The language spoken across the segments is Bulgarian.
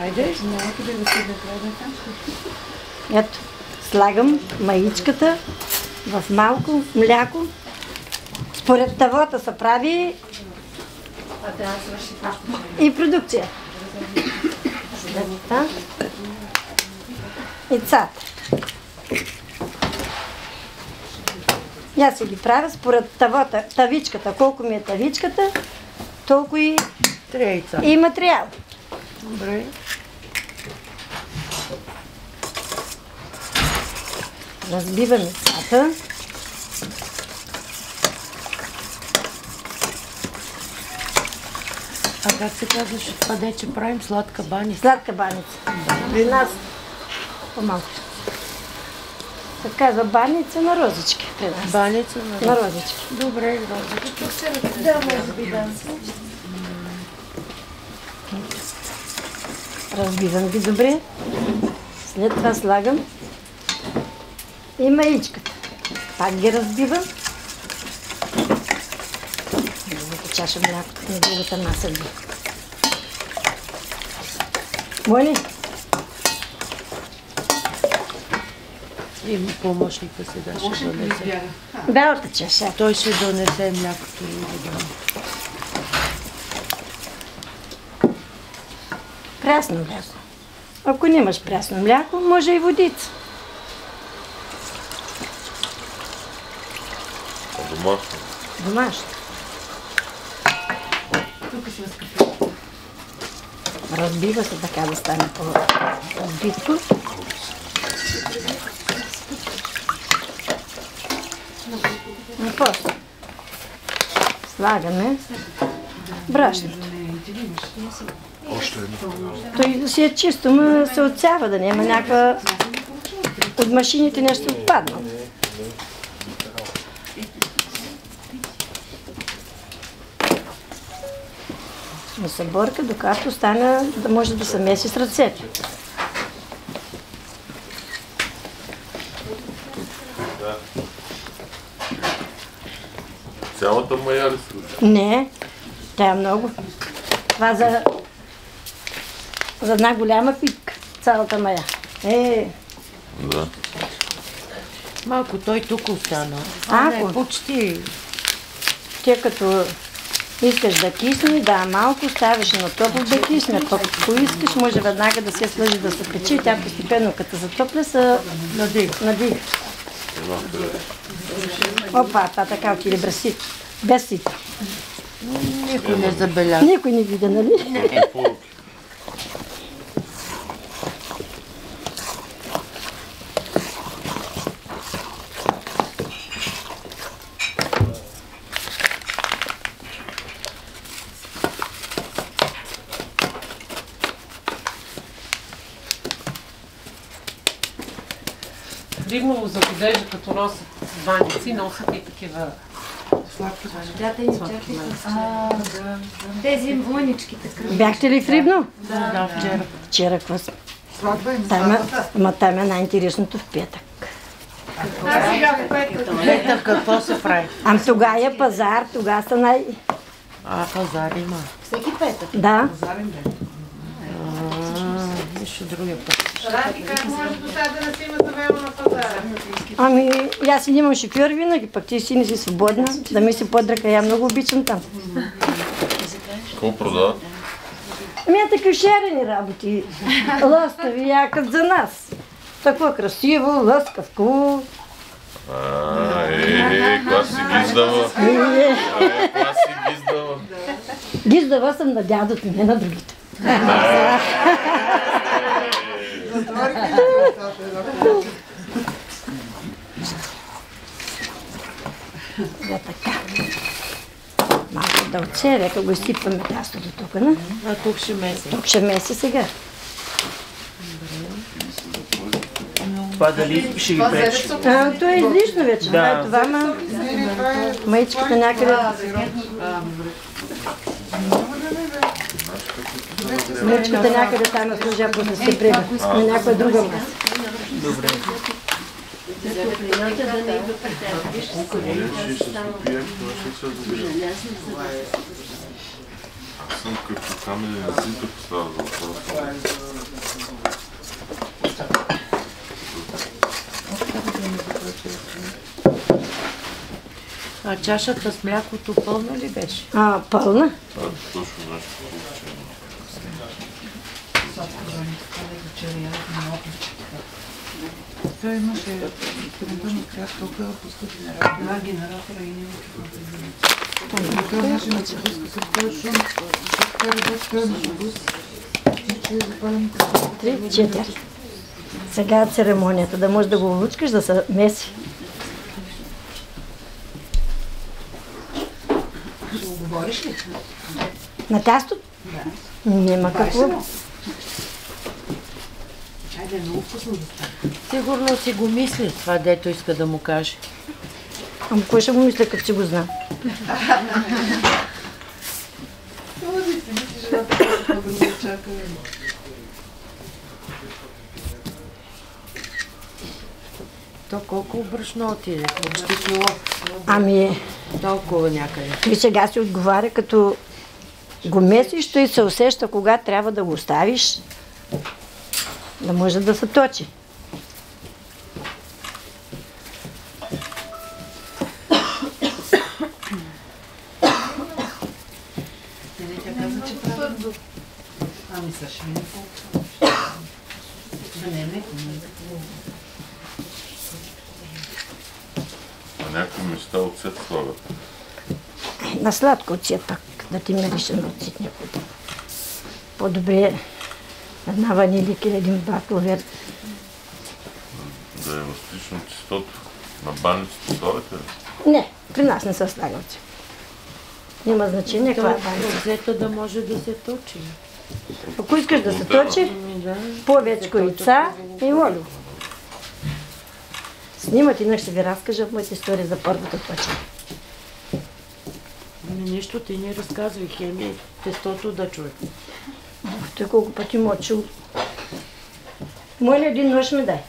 Айде, малко да се направим там. Ето, слагам маичката в малко мляко. Според тавота се прави и продукция. И цата. Аз си ги правя според тавота, тавичката. Колко ми е тавичката, толкова и материал. Добре. Разбиваме цата. А как се казваше това, че правим сладка баница? Сладка баница. При нас по-малко. Се казва баница на розички при нас. Баница на розички. Добре, розички. Да, може би да. Разбивам ги добре. След това слагам и маичката. Пак ги разбивам. Другата чаша млякото на другата маса би. Моли? И помощника сега ще донесе. Бялата чаша. Той ще донесе млякото и вода. Прясно мляко. Ако нямаш прясно мляко, може и водица. Домашно. Домашно. Разбива се така да стане по-разбитко. И после слагаме брашното. Той да си е чисто, но се отсява, да няма някаква от машините нещо отпаднало. Но се бърка, докато стане да може да се меси с ръцете. Цялата мая ли се? Не, тя е много. Това за една голяма питка, цялата мая. Да. Малко той тук остана. Ако почти. тя като искаш да кисне, да, малко ставиш на топло да кисне. Ако искаш, може веднага да се сложи да се пече. Тя постепенно като затопля се надига. Опа, това така отиде без сито. Без сито. Никой не забеляза. Никой не видя, нали? Дигнало за годежа, като носят баници, носят и такива сладки баници. Тези войничките. Бяхте ли в Рибно? Да, вчера. Вчера какво сме? Там е най-интересното в петък. Петък какво се прави? Тогава е пазар, тогава са най... Пазар има. Всеки петък. Да. Нищо другия път. Ради, как може до сега да не си има завело на пазара? Аз си нямам шофьор винаги, пък ти си не си свободна, да ми си подръка, я много обичам там. Какво продават? Такива шерени работи, лъскави, якът за нас. Такова красиво, лъскавко. Кога си гиздава? Кога си гиздава? Гиздава съм на дядото, не на другите. Да, така. Малко да отсере, ако го изсипваме тястото тук, не? Тук ще меси. Тук ще меси сега. Това дали ще ги пречи? То е излишно вече. Да. Това маичката някъде. Маичката някъде там на служа, ако се се приема на някоя друга маса. Добре. съм като каменен зид, ако става за въпроса. А чашата с млякото пълна ли беше? Пълна. Това е точно нашето получение. Той имаше примерно хляб, толкова пуска генератора и не той имаше на цибуска с този шум, той работи той на цибус. 3-4. Сега церемонията, да можеш да го влучкаш, да се меси. Ще го говориш ли? На тясто? Да. Няма какво. Айде, много вкусно да стане. Сигурно си го мисли това, дето иска да му каже. Ама кой ще го мисля, като си го знам? То колко брашно отиде? Почти кило. Ами, Толкова някъде. той сега си отговаря, като го месиш, той се усеща кога трябва да го оставиш, да може да се точи. Тя каза, че правилно. Ами Саша, не колко. Не е меко, не е какво. На някои места оцет слагат. На сладко оцет пак, да ти мирише на оцетния път. По-добре една ванилика или един бакловер. Да е еластично чистото. На баницата слагате ли? Не, при нас не се слага оцет. Няма значение каква е баница. Оцета да може да се точи. Ако искаш да се точи, повече яйца и олио. Снимат и ще ви разкажа в моята история за първата точка. Нищо ти не разказвай, хеми, тестото да чуе. Той колко пъти мочил. Моля, един нож ми дай.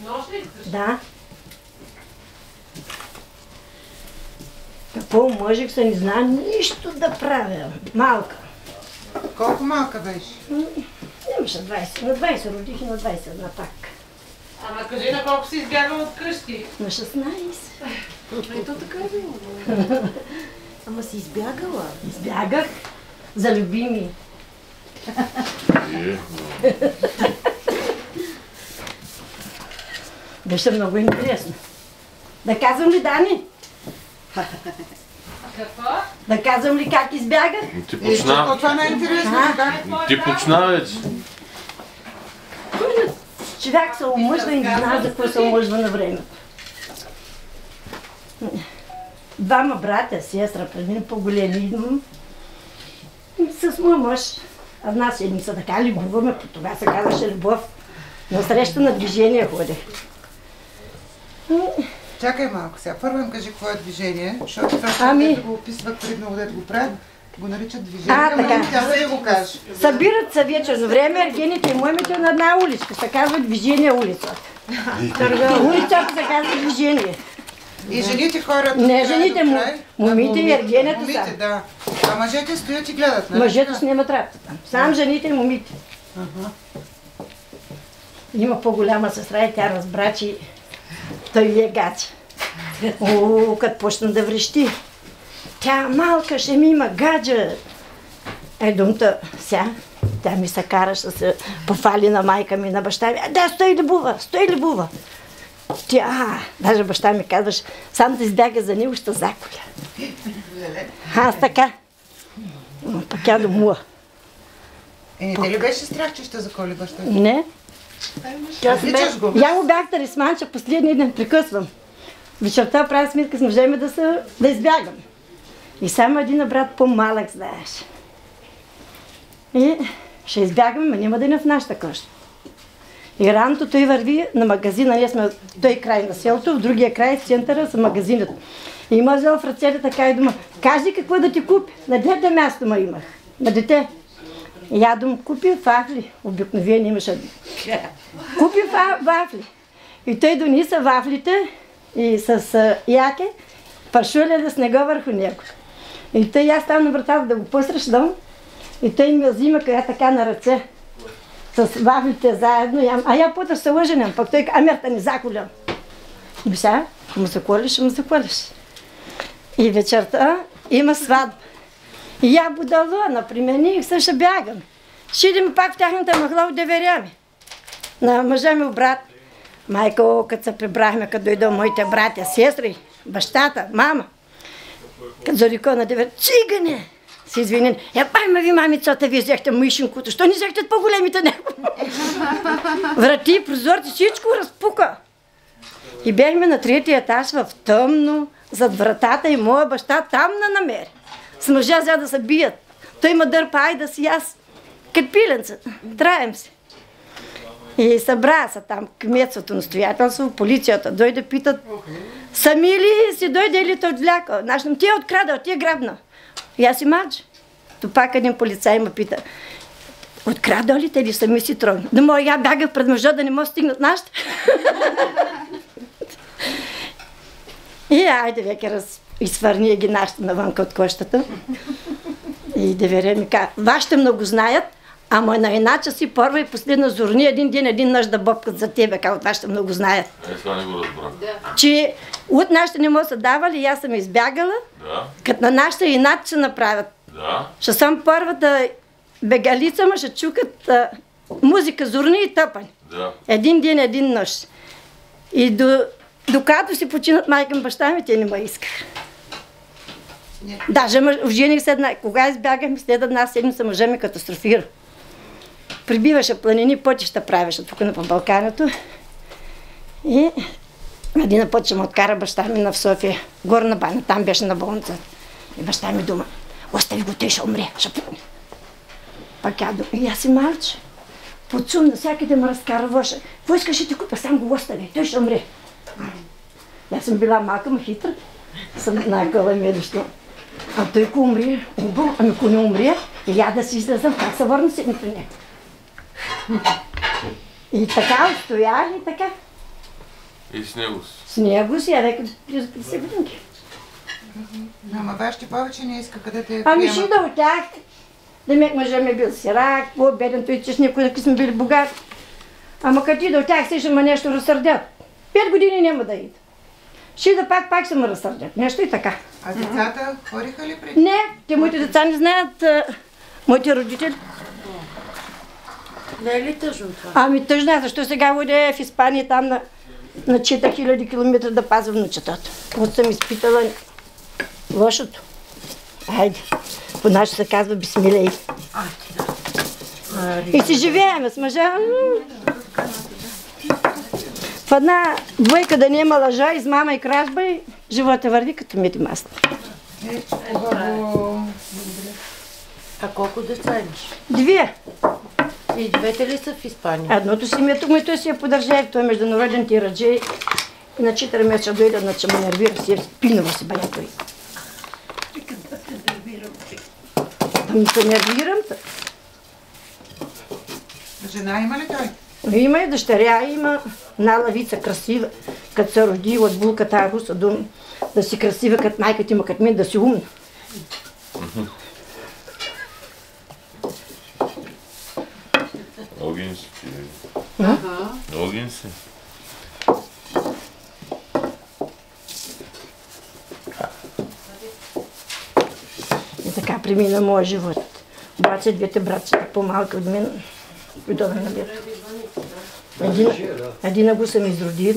Нож ли искаш? Да. Какво можех, се не знае нищо да правя. Малка. Колко малка беше? Нямаше 20. На 20 родих и на 21 пак. Ама кажи на колко си избягала от къщи. На 16. Ето така е било. Ама си избягала. Избягах за любими. Беше много интересно. Да казвам ли, Дани? Какво? Да казвам ли как избягах? Ти почна. Това не е интересно. Ти почна вече. Човек се омъжда и не знае за какво се омъжда на времето. Двама братя, сестра, пред мен по-големи идвам. С моя мъж. Една седмица така любоваме, по това се казваше любов. На среща на движение ходех. Чакай малко сега. Първо им кажи какво е движение, защото това ще го описват преди много дето го правят. Го наричат движение, така. тя да я го каже. Събират се вечерно време, ергените и моемите на една уличка. Се казва движение улицата. Улицата се казва движение. И жените ходят от Не, край жените, до край. момите и ергенето Момите, са. да. А мъжете стоят и гледат, нали? Мъжете снимат работа там. Сам жените и момите. Има по-голяма сестра и тя разбра, че той е гаче. Като почна да врещи. Тя малка ще ми има гаджа. Думата ся. Тя ми се кара, ще се пофали на майка ми, на баща ми. Да, стой ли бува. Тя, даже баща ми казваш, сам да избяга за него, ще заколя. Аз така. Пък тя до муа. Не те ли беше страх, че ще заколи баща? Не. Обичаш го? Я му бях талисман, че последния ден прекъсвам. Вечерта правя сметка с мъже ми да избягам. И само един брат по-малък, знаеш. И ще избягаме, но няма да е в нашата къща. И раното той върви на магазина, ние сме в той край на селото, в другия край, в центъра, са магазинът. И има взел в ръцете така и дума, кажи какво да ти купи. На дете място ма имах, на дете. И я дум, купи вафли, обикновено имаше. Купи вафли. И той донеса вафлите и с яке, паршуля снега върху него. И той аз там на вратата да го посрещам, И той ми я взима къде така на ръце. С вафлите заедно. А я путаш се лъженем. Пък той камерата ни заколял. И сега, ако му заколиш, ще му заколиш. И вечерта има сватба. И я будала, например, ние също бягаме. Ще идем пак в тяхната махла от деверями. На мъжа ми брат. Майко, като се прибрахме, като дойдо моите братя, сестри, бащата, мама. Като зарико на девер, цигане! Се извинен. Пайма ви, мамицата, вие взехте мишинкото. Що не взехте от по-големите него? Врати, прозорци, всичко разпука. И бяхме на 3-ти етаж в тъмно, зад вратата и моя баща там на намери. С мъжа взе да се бият. Той ма дърпа, ай да си аз. Като пиленца. Траем се. И събра се там кметството, настоятелство, полицията. Дойде питат, сами ли си дойде или те отвляка? Значи, ти е открадал, ти е грабна. И аз си мача. То пак един полицай ме пита, открадал ли те или сами си трогна? Да мога, я бягах пред мъжа да не може стигнат нашите. И айде веке изфърния ги нашите навънка от кощата. И деверя ми каза, вашите много знаят, ама на иначе си първа и последна зорни един ден един нъж да бобкат за тебе, казва, вашите много знаят. Това не го разбрах. Че от нашите не му се давали и аз съм избягала, като на нашите иначе се направят. Ще съм първата бегалица, ма ще чукат музика, зорни и тъпани. Един ден, един нъж. И докато си починат майка ми, баща ми, те не ме искаха. Даже ожених се една. Кога избягахме, след една седмица мъжа ми катастрофира. Прибиваше планини, пътища правеше тук на Балканото. И един път ще ме откара баща ми в София. Горна баня, там беше на болница. И баща ми дума, остави го, той ще умре, ще пукне. Пак я дума, и аз си малче. Подсум, навсякъде ме разкарваше. Какво искаш да ти купя, сам го остави, той ще умре. Аз съм била малка, ма хитра. Съм накъла медищо. А той ако умре, ами ако не умре, и я да си излезам, как се върна си при него. И така отстоях и така. И с него си? С него си, я века близо 50 годинки. Ама вашите повече не иска къде те Ами ще да от тях. Да мек мъжа ми бил сирак, по-беден, той чеш никой, сме били богати. Ама като и да от тях, ще ме нещо разсърдят. 5 години няма да ида. Ще да пак ще ме разсърдят. Нещо и така. А децата ходиха ли преди? Не, те моите деца не знаят. Моите родители. Не е ли тъжно това? Ами тъжно е, защо сега воде в Испания там на 4000 км да пазя внучетата. От съм изпитала лошото. Хайде, по наше се казва бисмилей. И си живеем с мъжа. В една двойка да няма лъжа, измама и кражба и живота върви като мед и масло. А колко деца имаш? 2. И двете ли са в Испания? Едното си името му и той си я подържа, той е международен тираджей. И на 4 месеца дойде, на че ме нервира си, спинава си бая той. Да ми се нервирам. Жена има ли той? Има и дъщеря, има една лавица красива, като се роди от булка тая руса дума, да си красива като майка ти, ма като мен, да си умна. Огин си ти. Огин си. И така премина моя живот. Братя, двете братчета по-малки от мен, които ме набират. Един го съм изродил.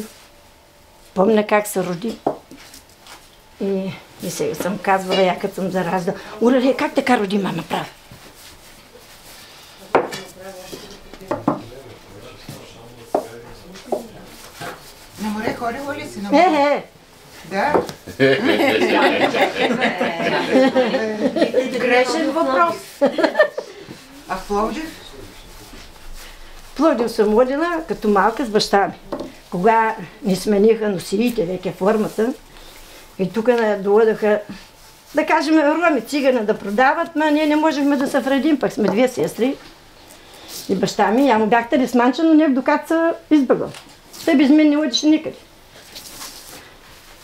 Помня как се роди. И сега съм казвала, я като съм зараждала, Урале, как така роди мама права? На море ходила ли си на море? Да. Грешен въпрос. А в Пловдив? Пловдив съм водила като малка с баща ми. Кога ни смениха носиите, веке формата, и тук доводаха, да кажем, роми, цигана да продават, но ние не можехме да се вредим, пък сме 2 сестри. И баща ми, я му бях талисманче, но не докато се избъгал. Той без мен не отиш никъде.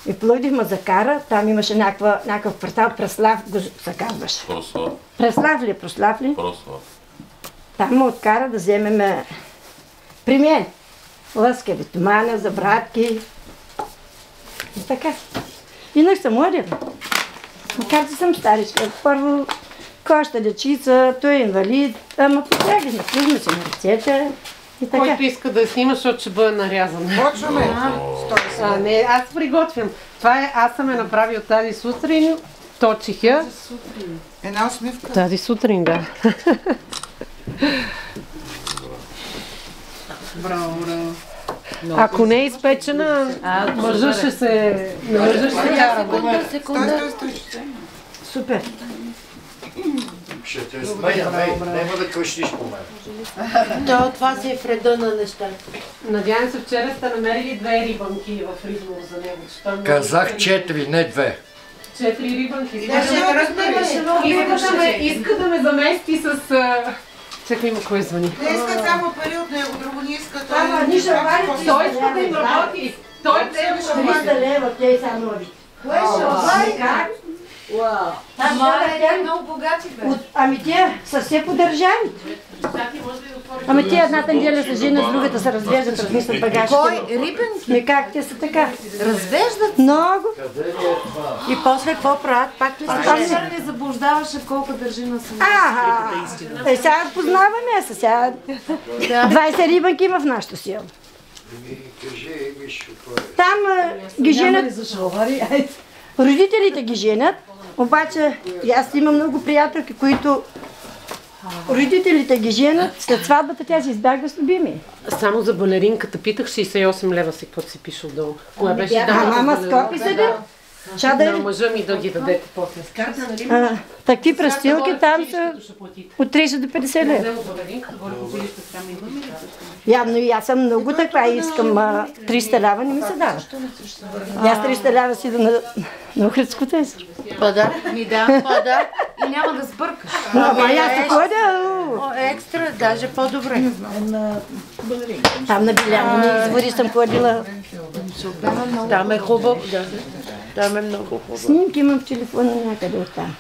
И Пловдив ме закара, там имаше някакъв квартал, Преслав го се казваше. Прослав. Преслав ли, Прослав ли? Прослав. Там ме откара да вземем при мен лъска, битумана, забратки. И така. Инак съм младена. Макар че съм старичка. Първо коща дечица, той е инвалид, ама посягахме, служме се на ръцете. И така. Който иска да я снима, защото ще бъде нарязан. Почваме. Не, аз приготвям. Това е, аз съм я направил тази сутрин, точих я. Една усмивка. Тази сутрин, да. Браво, браво. Ако не е изпечена, мъжа ще се кара. Секунда. Супер. Ще те смея, няма да кръщиш по мен. Това си е вреда на нещата. Надявам се, вчера сте намерили 2 рибанки в Ризмор за него. Казах 4, не 2. 4 рибанки. Иска да ме замести с... Чакай, има кой звъни. Не искат само пари от него, друго не искат. Нищо Той иска да им работи. Той те да работи. 300 лева, те и са нови. Кое ще обари? Как? Там Мале, много богати бе. Ами те са все по държавите. Ами те едната неделя се женят, другата се развеждат, размислят багажите. Кой? Рибенки? Ми как те са така? Развеждат? Много. И после какво правят? Пак ли Ами- се не заблуждаваше колко държи на самото? Сега познаваме се сега. 20 рибанки има в нашото село. Кажи, виж, какво е. Там ги женят, родителите ги женят, обаче и аз имам много приятелки, които родителите ги женят, след сватбата тя се избягва с любими. Само за балеринката питах 68 лева си, какво си пише отдолу. Кое беше да? Мама скопи седи. На мъжа ми да ги дадете после. Такви престилки там са от 30 до 50 лева. Явно и аз съм много таква и искам 300 лева не ми се дава. И аз 300 лева си на Охридското езеро. Пада? Ми да, пада. И няма да сбъркаш. Ама аз се ходя. Екстра, даже по-добре. Там на Биляни извори съм ходила. Там е хубаво. Там е много хубаво. Снимки имам в телефона някъде оттам.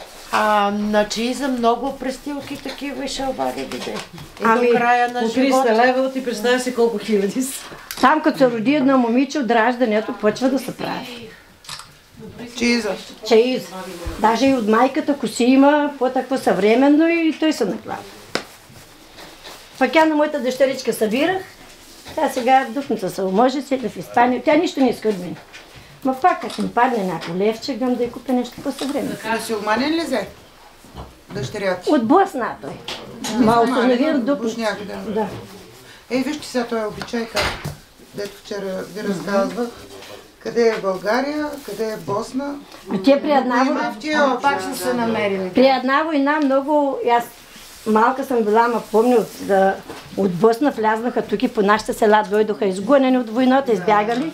Значи за много престилки такива и шалбари биде. Ами, До края на живота. лева, ти представяш си колко хиляди са. Там като се роди едно момиче от раждането, почва да се прави. Чиза. Чаиз. Даже и от майката коси има по-такво съвременно и той се наклада. Пък я на моята дъщеричка събирах. Тя сега духната се омъжи, седи в Испания. Тя нищо не иска от мен. Ма пак, като ми падне някакво левче, гъм да й купя нещо по-съвременно. Да си обманен ли зе? Дъщерята. От блъсна той. Ма установил дупница. Бушняк, да. Да. Ей, вижте сега този обичай как, дето вчера ви разказвах. Къде е България, къде е Босна. А тя при една Има в тия Пак ще се намерили. При една война много, аз малка съм била, ма помня, от Босна влязнаха тук и по нашите села дойдоха изгонени от войната, избягали.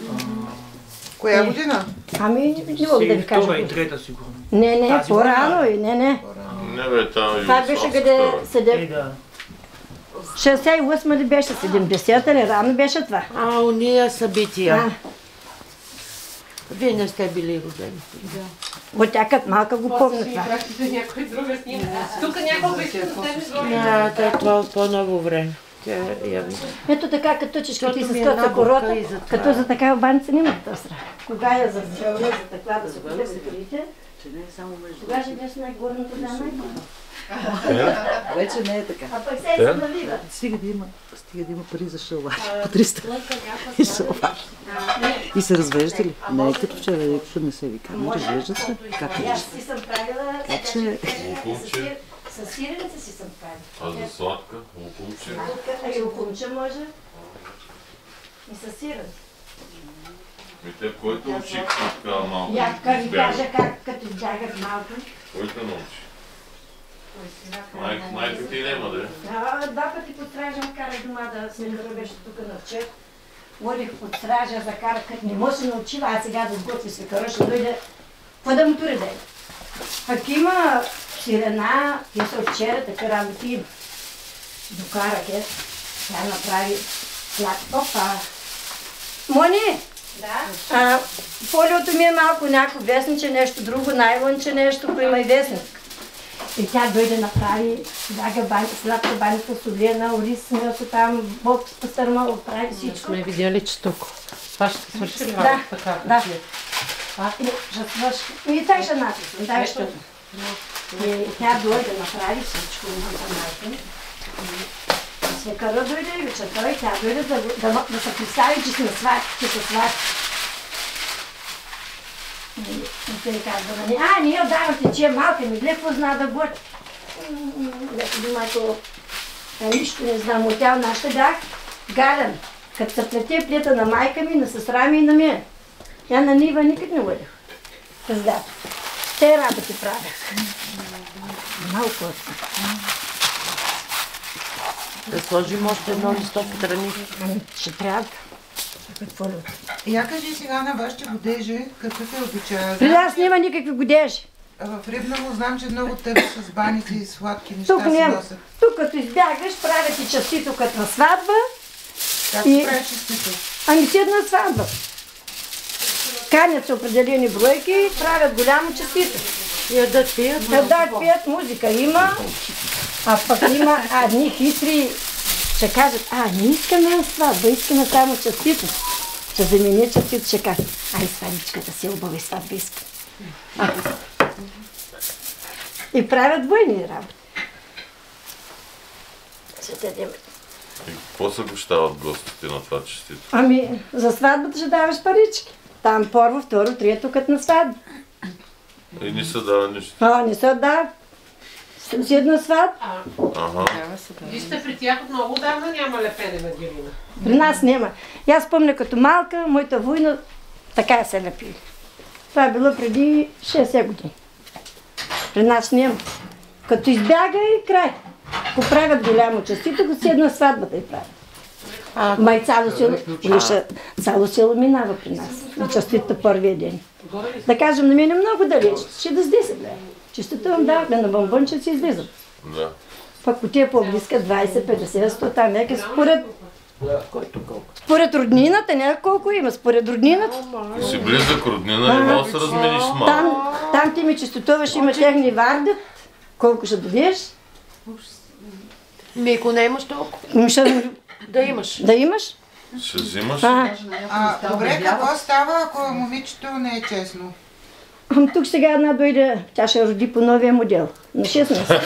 Коя година? Ами, не мога да ви кажа. Втора и трета сигурно. Не, по-рано и не. Не бе, там Това беше къде седем. Да. 68 ли беше, 70-та ли, рано беше това. Уния събития. Вие не сте били родени. От тя като малка го помня това. Пращате някой друга снимка. Тук няколко иска да те Това от по-ново време. Ето така, като тъчеш, като ти се скъса корота, като за такава баница няма да сра. Кога я за такава да се бъде закрите, кога ще беше най-горната дама? Вече не е така. А пък се се навива. Стига да има пари за шалвари. По 300 и шалвари. И се развеждате ли? Не е като вчера, като не се вика. Развеждат се. Как е? Аз си съм правила с сиреница си съм правила. А за сладка? Лукумче? А и лукумче може. И с сирене. Те, който учи така малко? Я ви кажа как като бягат малко. Кой те научи? Майка ти няма да е? Два пъти под стража ме кара дома да се беше тук на вчер. Водих под стража, закара, като не може се научила, а сега да сготви свекара, ще дойде. Какво да му приде? Пък има сирена, те са от вчера, така работи. Докарах я, тя направи сладко. Опа! Мони, Фолиото ми е малко някакво вестниче, нещо друго, найлонче нещо, ако има и вестник. И тя дойде направи, сладка банята, солена, ориз, смелко там, боб постърмало, прави всичко. Сме видяли, че тук. Това ще свърши ли Да, работа така? да. Ще свърши. И тя ще натисне, дай що. И тя дойде, направи всичко за майка. Свекъра дойде и вечерта и тя дойде да се представи, че сме свати, че са свати. И той казва, ние отдавате, че е малка, ми глед позна да бъде. Майко, нищо не знам, от тя нашата бях гаден. Като се плете плета на майка ми, на сестра ми и на мен. Тя на нива никак не водих. Раздата. Те работи правях. Малко. Да сложим още едно листо в страни. Ще трябва. Я кажи сега на вашите годежи, какъв е обичая? При нас няма никакви годежи. В Рибново знам, че много тъпи с баници и сладки неща Тук се няма. носят. Тук като избягаш, правят и частито като на сватба. Как И- се прави честито? Ами си една сватба. Канят се определени бройки, правят голямо частито. Ядат, пият. Да, пият, музика има, а пък има едни хитри, ще кажат, не искаме сватба, искаме само частито. Ще заменя частито, ще кажат, сватбичката си обави сватба искам. И правят двойни работи. Ще дадем. И какво се гощават гостите на това честито? Ами, за сватбата ще даваш парички. Там първо, второ, трето, като на сватба. И не се дава нищо. Не се отдава. Си една сватба. Ага. Вижте, при тях от много давна няма лепене на гирина. При нас няма. И аз спомня като малка, моята война така се лепили. Това е било преди 60 години. При нас няма. Като избяга и край. Поправят голямо частито, го си една сватбата и правят. Май цяло село минава при нас. И частито първия ден. Да кажем, на мен е много далеч. Ще да с 10 лева. Честито им даваме на бомбонче си излизат. Да. Пък по тия по-близка 20, 50, 100, там някакъв според роднината, не колко има, според роднината. И си близък роднина, не мога да се размениш с малко. Там ти ми честотуваш, има техни вардат, колко ще дадеш. Ако не имаш толкова. Да имаш. Да имаш? Ще взимаш? Добре, какво става, ако момичето не е честно? Тук сега една дойде, тя ще роди по новия модел. На 6 месеца.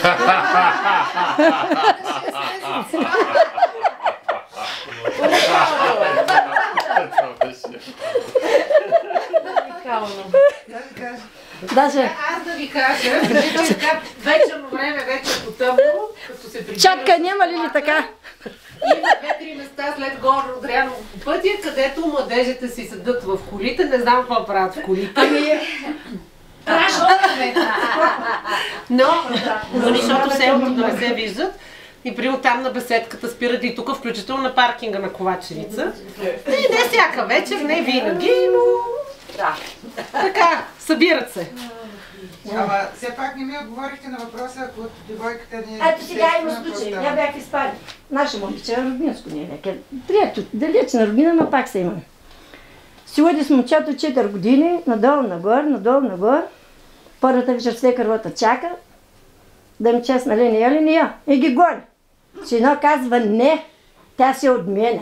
Даже Аз да ви кажа, че така вечерно време, вече по тъмно, като се прибира. чатка няма ли така? Има 2-3 места след Горно Одряно по пътя, където младежите си седат в колите. Не знам какво правят в колите. Но защото селото да не се виждат. И при там на беседката спират и тук, включително на паркинга на Ковачевица. И не всяка вечер, не винаги, но... Така, събират се. Ама все пак не ми отговорихте на въпроса, ако девойката не е... Ето сега има случай. Я бях в Испания. Наша момиче, роднинско не е веке. Прието, далеч на роднина, но пак се имаме. Си ходи с момчето 4 години, надолу нагоре. Първата вечер все кървата чака, да ми чест, нали не я ли не я? И ги гони. Сино казва не, тя се отменя.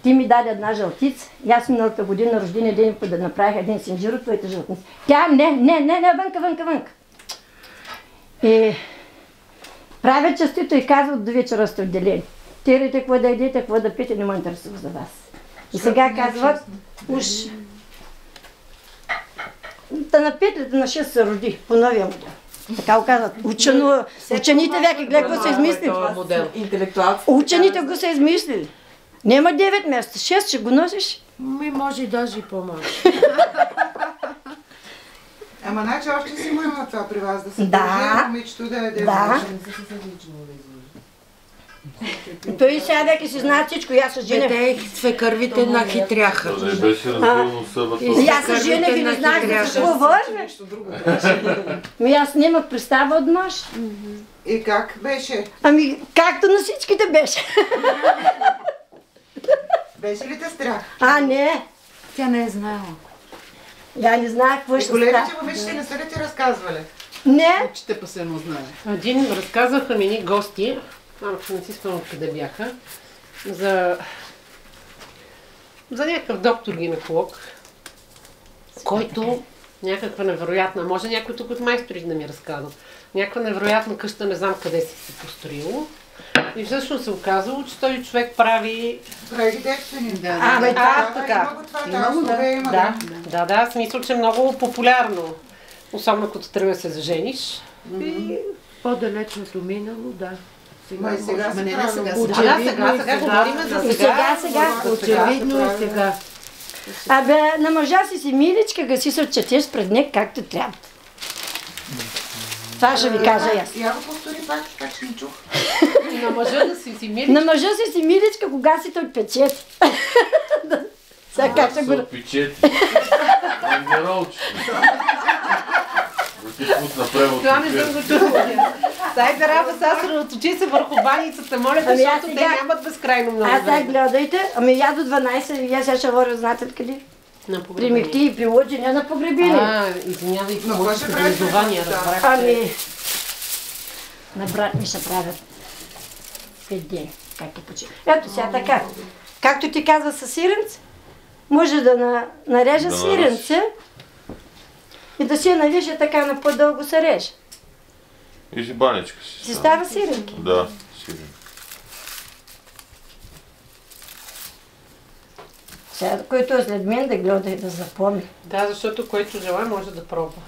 Ти ми даде една жълтица, и аз миналата година рождения ден да направих един синджир от твоите жълтници. Тя не, вънка. И правят частито и казват до вечера сте отделени. Тирайте какво да едете, какво да пите, не ме интересува за вас. И сега казват, уж да на 5 на 6 се роди по новия модел. Така го казват. Учените веки, гледай какво са измислили. Учените го са измислили. Няма 9 месеца, 6 ще го носиш. Може и даже и по-малко. Ама значи още си му има това при вас, да се Да. държи момичето да е Да. Той сега веки си знае всичко, и аз се женех. Те свекървите нахитряха. Да не беше разбил себе И аз се женех и не знаех за какво върне. Ми аз нямах представа от мъж. И как беше? Ами както на всичките беше. Беше ли те страх? Не. тя не е знаела. Я не знаех какво ще Големите става. момичета не са ли ти разказвали? Не, Че те пасено знае. Един разказаха ми ни гости, малко не си спомням къде бяха, за някакъв доктор-гинеколог, който някаква невероятна, може някой тук от майсторите да ми разказва, някаква невероятна къща, не знам къде си се построило. И всъщност се оказало, че този човек прави... Прави ги девствени. така. Има го това, има. Да, смисъл, че е много популярно. Особено като тръгне се зажениш. И... По-далечното минало, да. Ма и сега се прави. Сега говорим за сега. Очевидно е сега. Абе, на мъжа си миличка, гаси се отчетеш пред нея както трябва. Това ще ви кажа аз. Я го повтори пак че не чух. на мъжа да си миличка. На мъжа си миличка, кога си те отпечете. Сега как ще го... Печети. Бандеролче. Да ти пусна превод. Това не съм го чула. Дайте Рафа, сега съсредоточи се върху баницата, моля, защото те нямат безкрайно много Аз сега време. гледайте, ами я до 12 и я сега ще говоря, знаете къде? На При погребение. Мехти и при Лоджи, не на погребение. Извинявай, Но кой ще прави образование, това? разбрах. Ами, на брат ми ще правят 5 дни, как е почина. Ето сега така, както ти казва със сиренце, може да нарежа Да сиренце и да си я навиша така на по-дълго се реже. И си баничка Си става сиренки. Да, сирен. Сега, който е след мен да гледа и да запомни. Да, защото който желая може да пробва.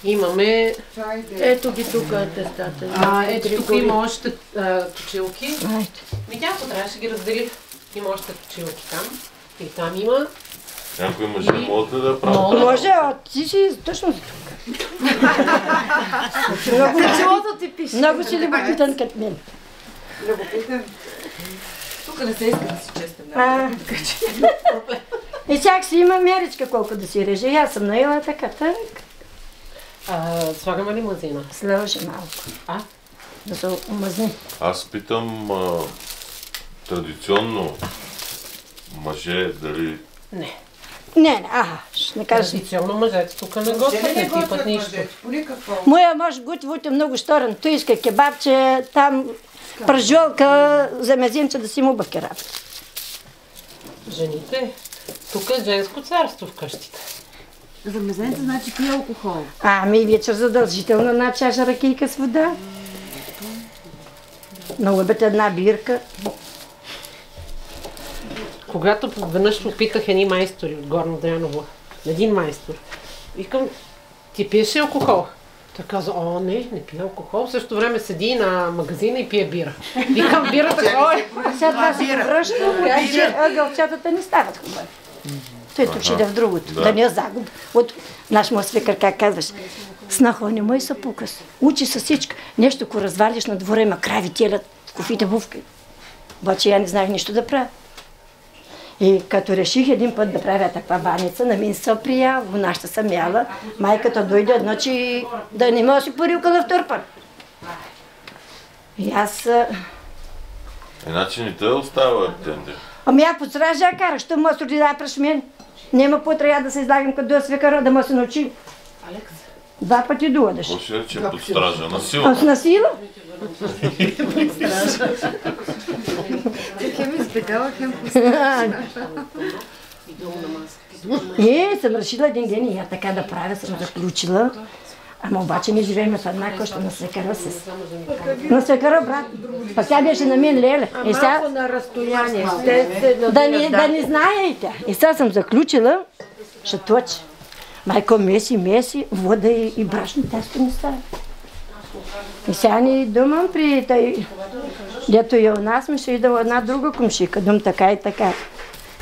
Имаме... Ето ги тук атестата. Ето тук има още точилки. Айде. Видяхте, трябваше да ги раздели. Има още точилки там. И там има... Някой мъже могат ли да я правят? Може, а ти си точно си тук. Много си любопитен като мен. Любопитен. Тук не се иска да си честен. И всяк си има меричка колко да си реже. И аз съм наела така. Слагаме ли мазина? Сложи малко. Да се омазни. Аз питам традиционно мъже дали... Не, ще не кажа. Традиционно мъжете тук не готвят, не пипат нищо. По никакво. Моя мъж готвите много сторен. Той иска кебабче, там пържолка, за мезинче да си му бъки работа. Жените, тук е женско царство в къщите. За мезенца значи пие алкохол. Ами вечер задължително една чаша ракийка с вода. На обед една бирка. Когато веднъж попитах едни майстори от Горно Дряново, един майстор, викам, ти пиеш ли алкохол? Той каза, не пие алкохол. В същото време седи на магазина и пие бира. Викам, бирата кой е? Сега това се връща, че ъгълчетата не стават хубави. Той тук ще иде в другото, да не е загуба. От наш му свекър, как казваш, снахо не мой са пукас. Учи се всичко. Нещо, ако развалиш на двора, има крави, телят, кофите, бувки. Обаче я не знаех нищо да правя. И като реших един път да правя таква баница, на мен се прия, нашата съм яла, майката дойде едно, че да не може си парилка на втор път. И аз... Иначе не те остава тенде. Ами аз подстраж я карах, що му се да преш мен. Нема по-трябва да се излагам като свекара, да му се научи. Алекс. 2 пъти дуадаш. Какво ще рече под стража? На сила? Аз на сила? Хем избегала, хем Съм решила един ден и я така да правя, съм заключила. Ама обаче ние живеем в една къща на свекара с... На свекара, брат. Пък тя беше на мен леле. И сега... Малко на разстояние. Да не знаете. И сега съм заключила, ще точи. Майко меси, вода и брашно тесто не става. И сега ни думам при тъй, дето и у нас ми ще идва една друга комшика, дум така и така.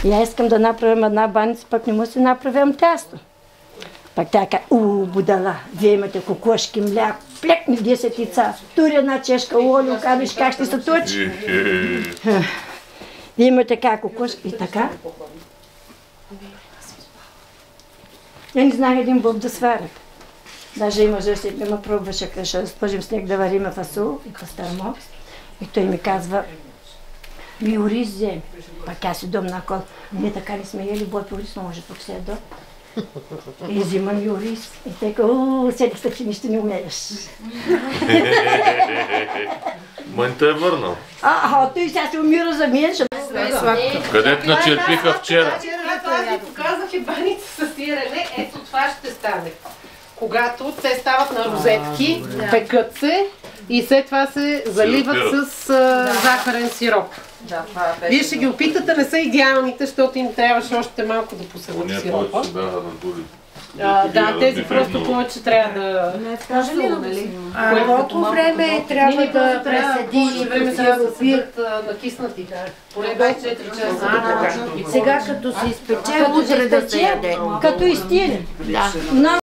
И аз искам да направим една баница, пък не му се направим тесто. Пак тя каза, будала, вие имате кокошки, мляко, плекни 10 яйца, тури една чешка олио, казваш как ще се точи. Вие имате как кокошки и така. Я не знах един боб да сварят. Даже и мъжа си ме пробваше, ще сложим снег да вариме фасул и пастърмо. И той ми казва, Ми ориз вземе. Пак аз идам на кол. Ние така не сме ели бопи ориз, но може тук се ядо. И взимам и ориз. И тека, седих се, че нищо не умееш. Мънта е върнал. Той сега се умира за мен, ще... Където начерпиха вчера. Аз ви показах и баница с сирене, ето това ще стане. Когато те стават на розетки, пекат се и след това се заливат с захарен сироп. Вие ще ги опитате, не са идеалните, защото им трябваше още малко да посъдят сиропа. Да, тези просто повече трябва да... Колко време трябва да преседи време да седят накиснати? Поне 24 часа. Сега като се изпече, утре да се яде. Като изтине. Да.